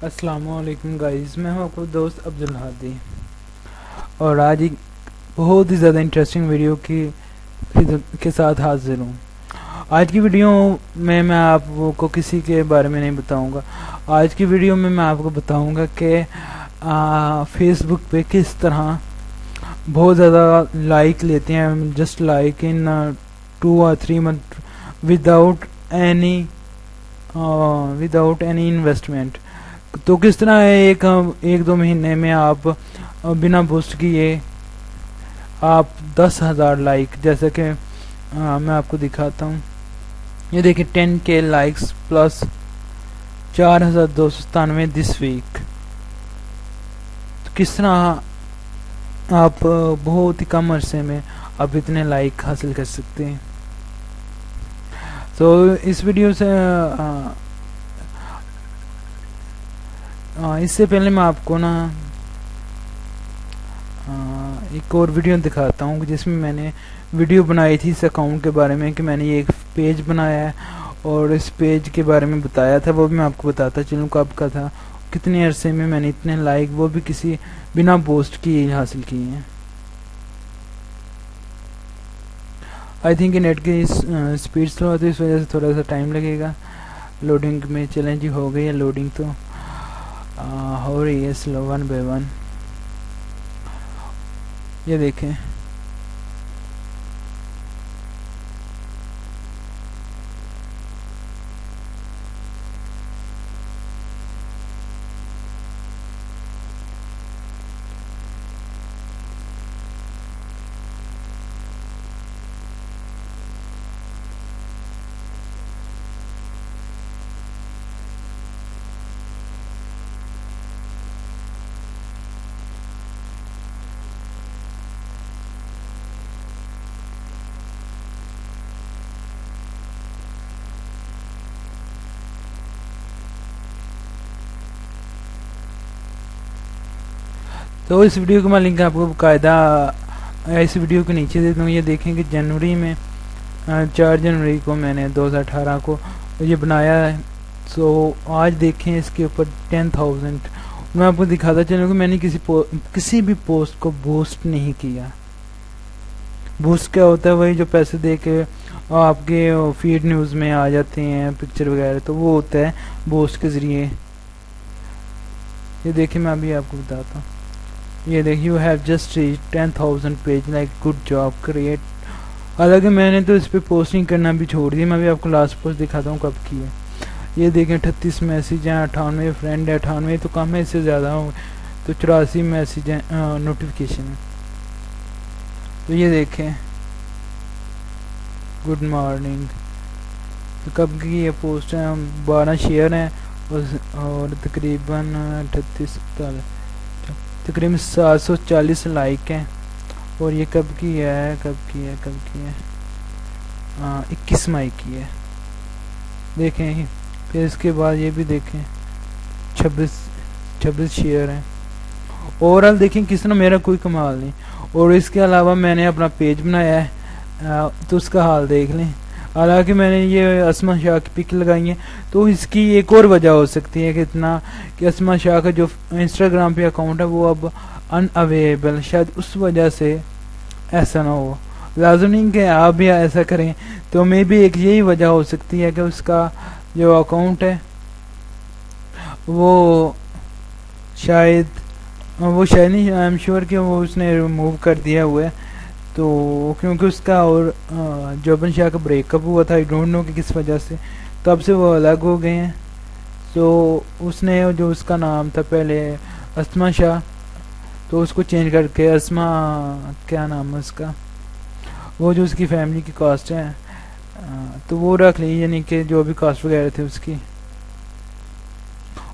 السلام علیکم گائز، میں ہوں آپ کو دوست عبدالہادی، اور آج ایک بہت ہی زیادہ انٹرسٹنگ ویڈیو کے ساتھ حاضر ہوں۔ آج کی ویڈیو میں آپ کو کسی کے بارے میں نہیں بتاؤں گا۔ آج کی ویڈیو میں آپ کو بتاؤں گا کہ فیس بک پہ کس طرح بہت زیادہ لائک لیتے ہیں، just like in 2 or 3 months without any investment. تو کس طرح ایک دو مہینے میں آپ بنا پوسٹ کیے آپ 10,000 لائک، جیسا کہ میں آپ کو دکھاتا ہوں۔ یہ دیکھیں 10K likes plus 4,297 this week. کس طرح آپ بہت ہی کم عرصے میں آپ اتنے لائک حاصل کر سکتے ہیں۔ تو اس ویڈیو سے اس سے پہلے میں آپ کو ایک اور ویڈیو دکھاتا ہوں جس میں میں نے ویڈیو بنائی تھی اس اکاؤنٹ کے بارے میں، کہ میں نے یہ ایک پیج بنایا ہے اور اس پیج کے بارے میں بتایا تھا۔ وہ بھی میں آپ کو بتاتا چلوں کب کا تھا، کتنے عرصے میں میں نے اتنے لائک وہ بھی کسی بنا پوسٹ کی حاصل کیے ہیں۔ آئی تھنک نیٹ کی اسپیڈ سلو ہوتی ہے، اس وجہ سے تھوڑا سا ٹائم لگے گا لوڈنگ میں۔ چلیں جی، ہو گئی ہے لوڈنگ، تو ہو رہی ہے سلو 1 by 1۔ یہ دیکھیں تو اس ویڈیو کا میں لنک آپ کو باقاعدہ اس ویڈیو کے نیچے دیتا ہوں۔ یہ دیکھیں کہ جنوری میں 4 جنوری کو میں نے 2018 کو یہ بنایا ہے۔ سو آج دیکھیں اس کے اوپر 10,000۔ میں آپ کو دکھاتا چلوں کہ میں نے کسی بھی پوسٹ کو بوسٹ نہیں کیا۔ بوسٹ کیا ہوتا ہے؟ وہی جو پیسے دے کے آپ کے فیڈ نیوز میں آ جاتے ہیں پکچر وغیرہ، تو وہ ہوتا ہے بوسٹ کے ذریعے۔ یہ دیکھیں میں ابھی آپ کو بتاتا ہوں۔ یہ دیکھ you have just reach 10,000 page like good job create. حالانکہ میں نے تو اس پہ پوسٹنگ کرنا بھی چھوڑ دی۔ میں بھی آپ کو لاسٹ پوسٹ دکھاتا ہوں کب کی ہے۔ یہ دیکھیں 38 میسیج ہیں، 98 فرینڈ ہے، 98 تو کم ہے، اس سے زیادہ ہوں تو 84 میسیج ہیں نوٹیفیکیشن ہے۔ تو یہ دیکھیں گڈ مارننگ، تو کب کی یہ پوسٹ ہے، 12 شیئر ہیں اور تقریباً 38 تقریباً 740 لائک ہیں۔ اور یہ کب کی ہے 21 مئی کی ہے۔ دیکھیں پھر اس کے بعد یہ بھی دیکھیں 26 شیئر ہیں۔ اوورآل دیکھیں کس طرح میرا کوئی کمال نہیں۔ اور اس کے علاوہ میں نے اپنا پیج بنایا ہے، تو اس کا حال دیکھ لیں۔ حالانکہ میں نے یہ اسما شاہ کی پک لگائی ہیں، تو اس کی ایک اور وجہ ہو سکتی ہے کہ اسما شاہ کا جو انسٹاگرام پہ اکاؤنٹ ہے وہ اب ان اویلیبل، شاید اس وجہ سے ایسا نہ ہو۔ لازم نہیں کہ آپ بھی ایسا کریں، تو میں بھی ایک یہی وجہ ہو سکتی ہے کہ اس کا جو اکاؤنٹ ہے وہ شاید نہیں، آئی ایم شیور کہ وہ اس نے ریموو کر دیا ہوا ہے۔ تو کیونکہ اس کا اور جوبن شاہ کا بریک اپ ہوا تھا، آئی ڈونٹ نو کہ کس وجہ سے، تب سے وہ الگ ہو گئے ہیں۔ تو اس نے جو اس کا نام تھا پہلے اسما شاہ، تو اس کو چینج کر کے اسما کیا نام ہے اس کا، وہ جو اس کی فیملی کی کاسٹ ہے تو وہ رکھ لی، یعنی کہ جو بھی کاسٹ وغیرہ تھے اس کی۔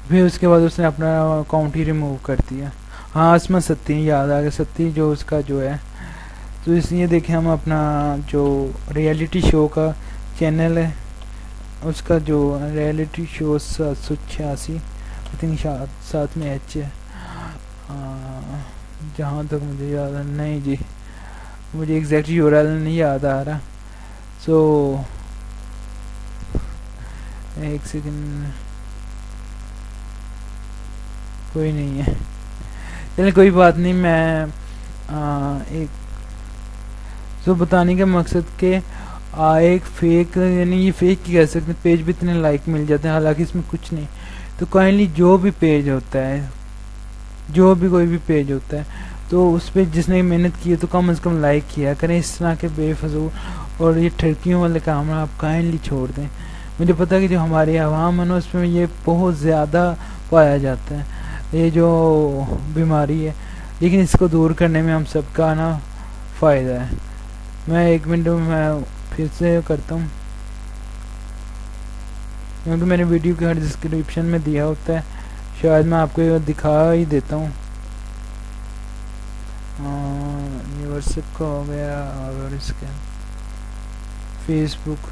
پھر اس کے بعد اس نے اپنا اکاؤنٹ ہی ریموو کر دیا۔ ہاں اسما ستی یاد آ گیا، ستی جو اس کا جو ہے۔ تو اس لیے دیکھیں ہم اپنا جو ریئلٹی شو کا چینل ہے، اس کا جو ریئلٹی شو 786 آئی تھنک 7 میں ایچ ہے، جہاں تک مجھے یاد ہے، نہیں جی مجھے ایگزیکٹ یورل نہیں یاد آ رہا۔ سو ایک سیکنڈ، کوئی نہیں ہے. چلیں کوئی بات نہیں. میں ایک تو بتانے کا مقصد کہ ایک فیک یعنی یہ فیک کی کہہ سکتے ہیں پیج بھی اتنے لائک مل جاتے ہیں حالانکہ اس میں کچھ نہیں. تو کائنڈلی جو بھی پیج ہوتا ہے جو بھی کوئی بھی پیج ہوتا ہے تو اس پہ جس نے محنت کی ہے تو کم از کم لائک کیا کریں. اس طرح کے بے فضول اور یہ ٹھڑکیوں والے کام آپ کائنڈلی چھوڑ دیں. مجھے پتا کہ جو ہماری عوام ہے نا اس میں یہ بہت زیادہ پایا جاتا ہے یہ جو بیماری ہے, لیکن اس کو دور کرنے میں ہم سب کا نا فائدہ ہے. میں 1 منٹ میں پھر سے کرتا ہوں کیونکہ میں نے ویڈیو کے ہر ڈسکرپشن میں دیا ہوتا ہے, شاید میں آپ کو دکھا ہی دیتا ہوں. یہ واٹس ایپ کا ہو گیا اور اس کے فیس بک,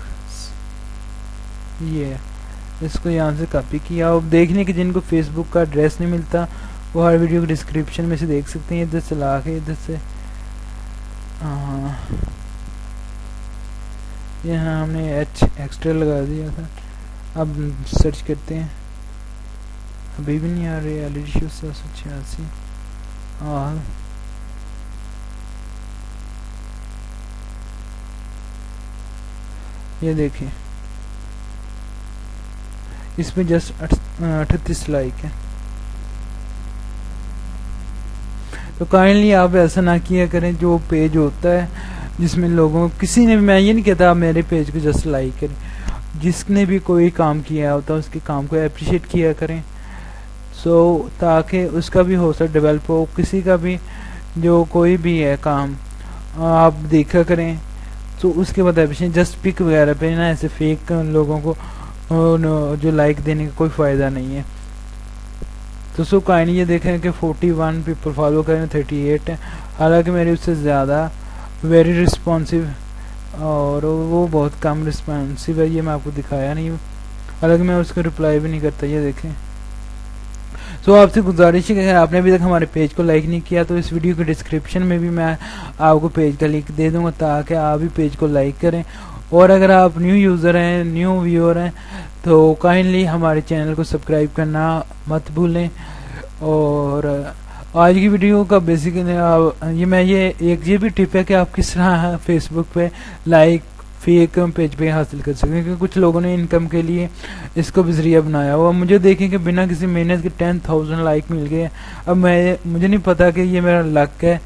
یہ اس کو یہاں سے کاپی کیا. اب دیکھنے کہ جن کو فیس بک کا ایڈریس نہیں ملتا وہ ہر ویڈیو کے ڈسکرپشن میں سے دیکھ سکتے ہیں. ادھر سے لا کے ادھر سے یہاں ہم نے ایکسٹرا لگا دیا تھا. اب سرچ کرتے ہیں, ابھی بھی نہیں آ رہی. ایلڈی شو 786 اور یہ دیکھیں اس میں جسٹ 38 لائک ہے. تو کائنڈلی آپ ایسا نہ کیا کریں. جو پیج ہوتا ہے جس میں لوگوں کسی نے بھی, میں یہ نہیں کہتا آپ میرے پیج کو جسٹ لائک کریں, جس نے بھی کوئی کام کیا ہوتا ہے اس کے کام کو اپریشیٹ کیا کریں. تاکہ اس کا بھی حوصلہ ڈیولپ ہو. کسی کا بھی جو کوئی بھی ہے کام آپ دیکھا کریں تو اس کے بعد اپریشیٹ. جسٹ پک وغیرہ پہ نا ایسے فیک لوگوں کو جو لائک دینے کا کوئی فائدہ نہیں ہے. تو کائنڈلی یہ دیکھیں کہ 41 پیپل فالو کریں, 38 ہے, حالانکہ میری اس سے زیادہ ویری رسپانسو اور وہ بہت کم رسپانسو ہے. یہ میں آپ کو دکھایا نہیں, حالانکہ میں اس کو رپلائی بھی نہیں کرتا. یہ دیکھیں. آپ سے گزارش ہے کہ اگر آپ نے ابھی تک ہمارے پیج کو لائک نہیں کیا تو اس ویڈیو کے ڈسکرپشن میں بھی میں آپ کو پیج کا لنک دے دوں گا تاکہ آپ بھی پیج کو لائک کریں. اور اگر آپ نیو یوزر ہیں, نیو ویور ہیں تو کائنڈلی ہمارے چینل کو سبسکرائب کرنا مت بھولیں. اور آج کی ویڈیو کا بیسیکلی یہ بھی ٹپ ہے کہ آپ کس طرح فیس بک پہ لائک فیک پیج پہ حاصل کر سکتے ہیں, کیونکہ کچھ لوگوں نے انکم کے لیے اس کو بھی ذریعہ بنایا ہوا. مجھے دیکھیں کہ بنا کسی محنت کے 10,000 لائک مل گئے. اب مجھے نہیں پتا کہ یہ میرا لک ہے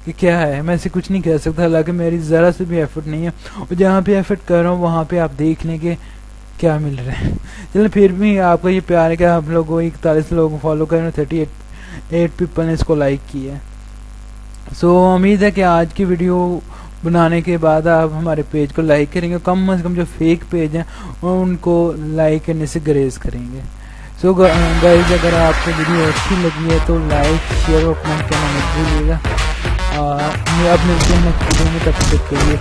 کہ کیا ہے, میں اسے کچھ نہیں کہہ سکتا, حالانکہ میری ذرا سے بھی ایفرٹ نہیں ہے. اور جہاں پہ ایفرٹ کر رہا ہوں وہاں پہ آپ دیکھ لیں کہ کیا مل رہا ہے. چلیں پھر بھی آپ کا یہ پیار ہے کہ آپ لوگوں 41 لوگوں کو فالو کریں, 38 پیپل نے اس کو لائک کیا ہے. امید ہے کہ آج کی ویڈیو بنانے کے بعد آپ ہمارے پیج کو لائک کریں گے, کم از کم جو فیک پیج ہیں ان کو لائک کرنے سے گریز کریں گے. گائز اگر آپ کو ویڈیو اچھی لگی ہے تو لائک شیئر اور کمنٹ کرنا مت بھولیے گا. اپنے تب تک کے لیے